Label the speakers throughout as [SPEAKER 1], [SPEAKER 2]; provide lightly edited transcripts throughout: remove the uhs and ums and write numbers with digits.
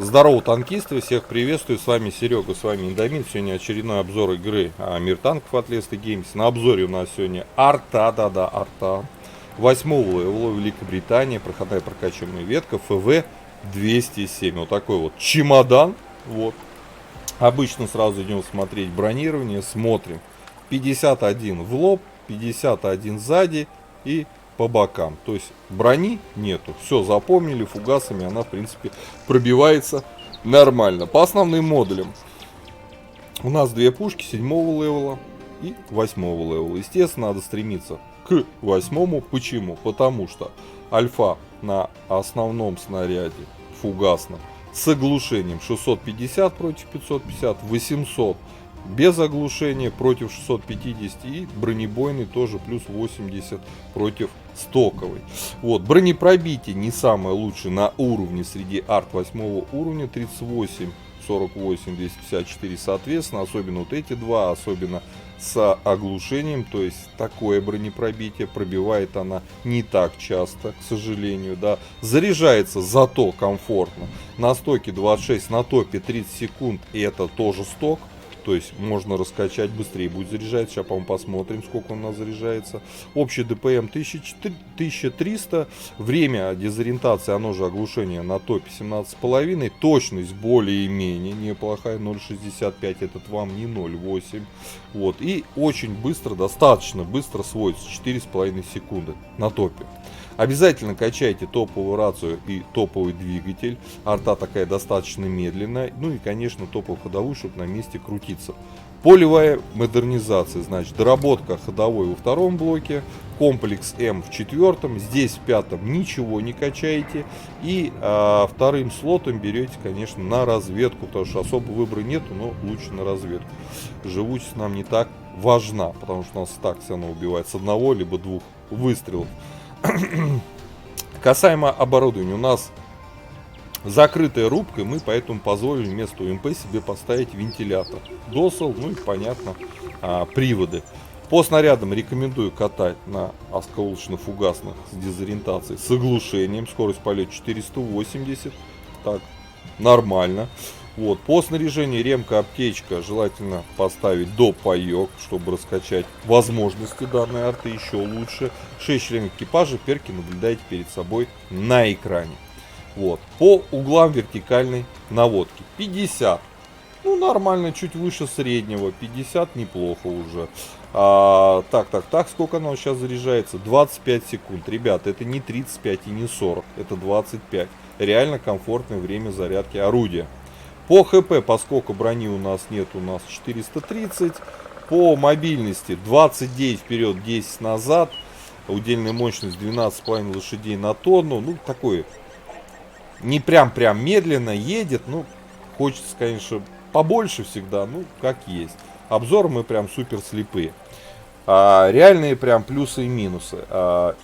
[SPEAKER 1] Здорово, танкисты, всех приветствую, с вами Серега, с вами Индомит. Сегодня очередной обзор игры Мир танков от Lesta Games. На обзоре у нас сегодня арта, арта 8-го левела, Великобритания, проходная прокачиваемая ветка ФВ-207. Вот такой вот чемодан, вот. Обычно сразу идем смотреть бронирование, смотрим 51 в лоб, 51 сзади и по бокам. То есть брони нету. Все запомнили, фугасами она в принципе пробивается нормально. По основным модулям у нас две пушки 7-го левела и 8-го левела. Естественно, надо стремиться к 8-му. Почему? Потому что альфа на основном снаряде фугасном с оглушением 650 против 550, 800 без оглушения против 650 и бронебойный тоже плюс 80 против стоковой. Вот, бронепробитие не самое лучшее на уровне среди арт 8 уровня, 38, 48, 254 соответственно, особенно вот эти два, особенно с оглушением, то есть такое бронепробитие, пробивает она не так часто, к сожалению, да. Заряжается зато комфортно. На стоке 26, на топе 30 секунд, и это тоже сток. То есть можно раскачать быстрее, будет заряжаться. Сейчас, по-моему, посмотрим, сколько он у нас заряжается. Общий ДПМ 1300. Время дезориентации, оно же оглушение на топе 17,5. Точность более-менее неплохая, 0,65. Этот вам не 0,8. Вот. И очень быстро, достаточно быстро сводится, 4,5 секунды на топе. Обязательно качайте топовую рацию и топовый двигатель. Арта такая достаточно медленная. Ну и, конечно, топовую ходовую, чтобы на месте крутиться. Полевая модернизация. Значит, доработка ходовой во втором блоке. Комплекс М в четвертом. Здесь в пятом ничего не качаете. И вторым слотом берете, конечно, на разведку. Потому что особо выбора нету, но лучше на разведку. Живучесть нам не так важна. Потому что у нас так все равно убивает с одного либо двух выстрелов. Касаемо оборудования, у нас закрытая рубка, и мы поэтому позволили вместо УМП себе поставить вентилятор. Досол, ну и понятно, приводы. По снарядам рекомендую катать на осколочно-фугасных с дезориентацией, с оглушением. Скорость полета 480, так, нормально. Вот. По снаряжению ремка, аптечка желательно поставить до паёк, чтобы раскачать возможности данной арты еще лучше. 6 членов экипажа, перки наблюдаете перед собой на экране. Вот. По углам вертикальной наводки 50. Ну, нормально, чуть выше среднего. 50 неплохо уже. Так, сколько оно сейчас заряжается? 25 секунд. Ребята, это не 35 и не 40, это 25. Реально комфортное время зарядки орудия. По ХП, поскольку брони у нас нет, у нас 430. По мобильности 29 вперед, 10 назад. Удельная мощность 12,5 лошадей на тонну. Ну, такое, не прям медленно едет. Ну, хочется, конечно, побольше всегда, ну, как есть. Обзор мы прям супер слепые. Реальные прям плюсы и минусы.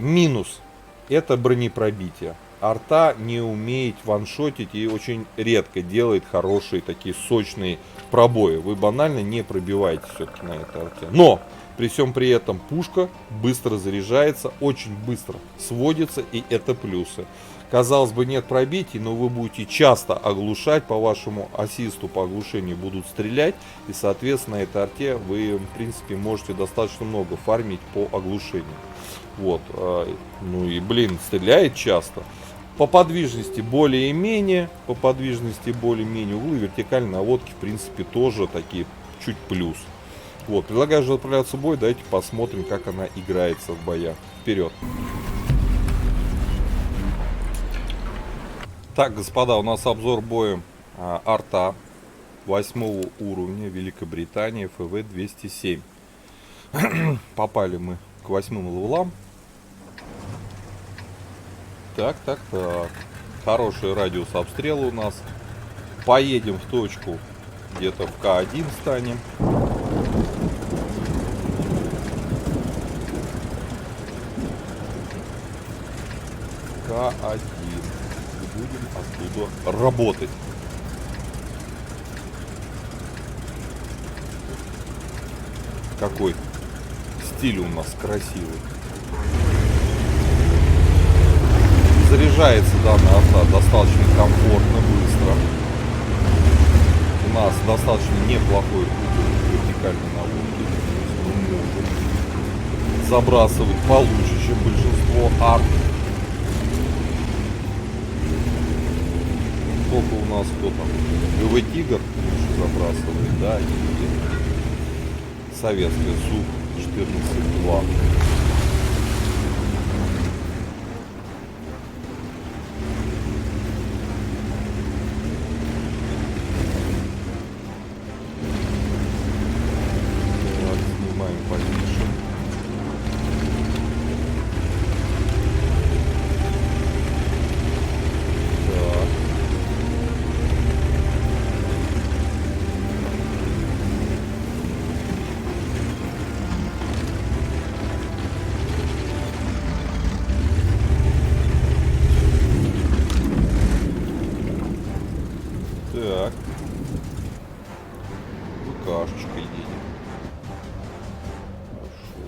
[SPEAKER 1] Минус — это бронепробитие. Арта не умеет ваншотить и очень редко делает хорошие такие сочные пробои. Вы банально не пробиваете все-таки на этой арте. Но при всем при этом пушка быстро заряжается, очень быстро сводится, и это плюсы. Казалось бы, нет пробитий, но вы будете часто оглушать, по вашему ассисту по оглушению будут стрелять, и соответственно на этой арте вы в принципе можете достаточно много фармить по оглушению. Вот, ну и блин, стреляет часто. По подвижности более-менее, углы вертикальной наводки в принципе тоже такие чуть плюс. Вот, предлагаю же отправляться в бой, давайте посмотрим, как она играется в боях. Вперед! Так, господа, у нас обзор боя арта 8 уровня Великобритании ФВ-207. Попали мы к 8 левелам. Так. Хороший радиус обстрела у нас. Поедем в точку, где-то в К1 станем. К1. И будем оттуда работать. Какой стиль у нас красивый. Заряжается данная арта достаточно комфортно, быстро. нас достаточно неплохой угол вертикальной наводки. Мы можем забрасывать получше, чем большинство арт. Сколько у нас кто там? ГВ Тигр лучше забрасывает, да? И советская Су-14-2. Так. ВКшечка едет. Хорошо.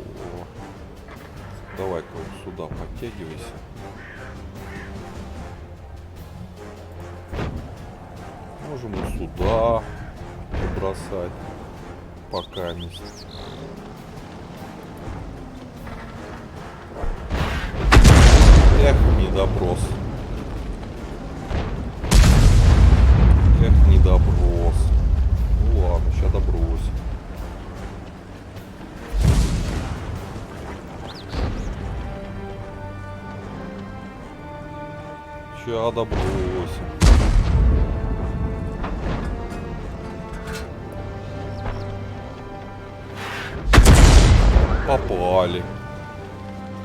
[SPEAKER 1] Давай-ка вот сюда подтягивайся. Можем и сюда бросать. Пока месяц. Эх, недоброс. Эх, недоброс. Ну ладно, сейчас добрось. Ща добрось. Попали.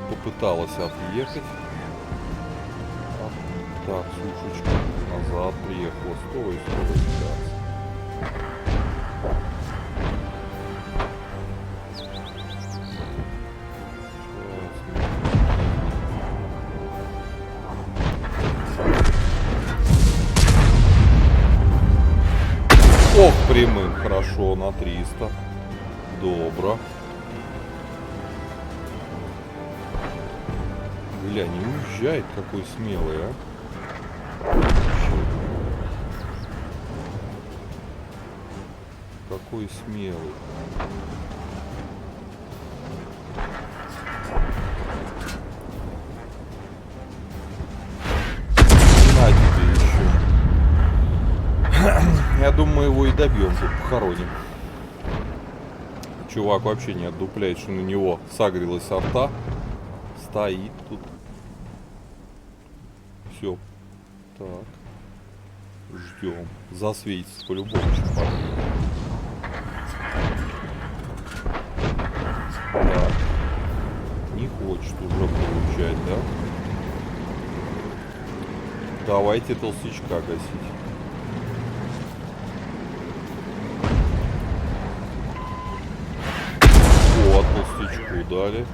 [SPEAKER 1] Попыталась отъехать. Так, сушечка назад приехала. Стой, сейчас. Ох, прямым, хорошо, на 300. Добро. Бля, не уезжает, какой смелый, а. Какой смелый. На тебе еще. Я думаю, мы его и добьем, тут похороним. Чувак вообще не отдупляет, что на него сагрилась арта. Стоит тут. Все. Так. Ждем. Засветится по-любому. Так. Не хочет уже получать, да? Давайте толстячка гасить. Вот, толстячку дали.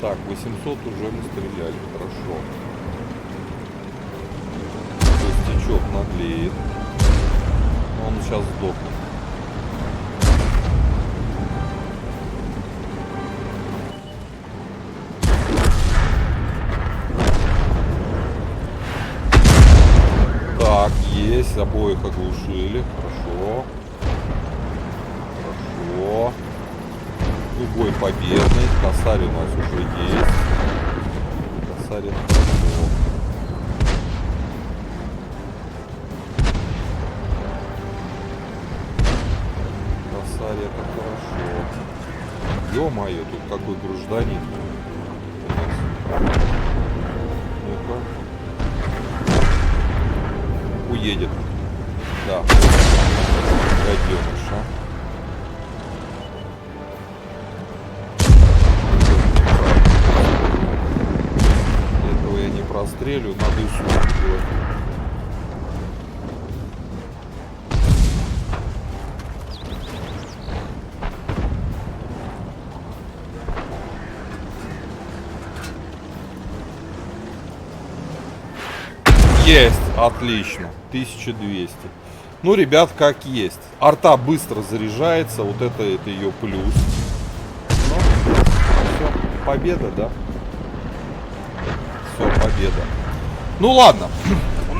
[SPEAKER 1] Так, 800 уже мы стреляли, хорошо. Толстячок наглеет. Он сейчас сдохнет. Так, есть, обоих оглушили, хорошо. Хорошо. Бой победный. Косарь у нас уже есть. Косарь это хорошо. Косарь это хорошо. Ё-моё, тут какой гражданин. Ну-ка. Уедет. Да. Гаденыша. Прострелю, надо и сюда делать. Есть, отлично, 1200. Ну, ребят, как есть. Арта быстро заряжается, вот это ее плюс. Ну, все, победа, да? Победа. Ну ладно,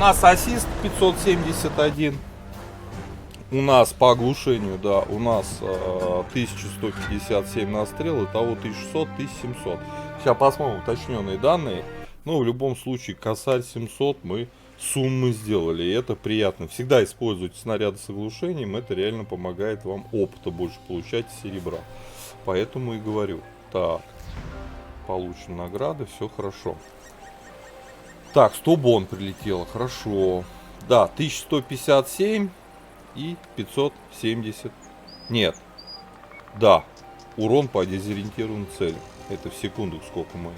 [SPEAKER 1] нас ассист 571. У нас по оглушению, да, у нас 1157 настрел, итого 1600-1700. Сейчас посмотрим уточненные данные. Но в любом случае косарь 700 мы суммы сделали, и это приятно. Всегда используйте снаряды с оглушением, это реально помогает вам опыта больше получать, серебра. Поэтому и говорю. Так, получим награды, все хорошо. Так, 100 бон прилетело, хорошо. Да, 1157 и 570. Нет. Да, урон по дезориентированным целям. Это в секунду сколько мы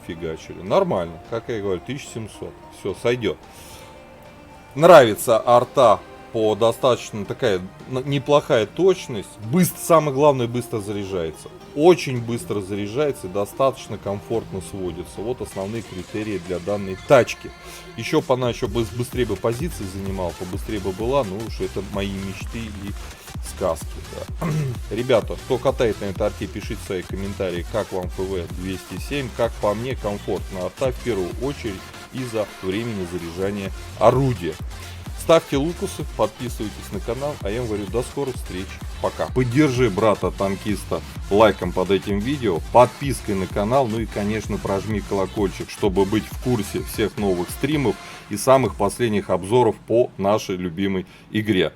[SPEAKER 1] фигачили. Нормально, как я и говорю, 1700. Все, сойдет. Нравится арта по достаточно такая неплохая точность. Быстро, самое главное, быстро заряжается. Очень быстро заряжается и достаточно комфортно сводится. Вот основные критерии для данной тачки. Еще бы она еще быстрее бы позиции занимала, побыстрее бы была. Ну уж это мои мечты и сказки. Да. Ребята, кто катает на этой арте, пишите свои комментарии, как вам ФВ-207. Как по мне, комфортно арта в первую очередь из-за времени заряжания орудия. Ставьте лукусы, подписывайтесь на канал, а я вам говорю до скорых встреч, пока. Поддержи брата-танкиста лайком под этим видео, подпиской на канал, ну и конечно прожми колокольчик, чтобы быть в курсе всех новых стримов и самых последних обзоров по нашей любимой игре.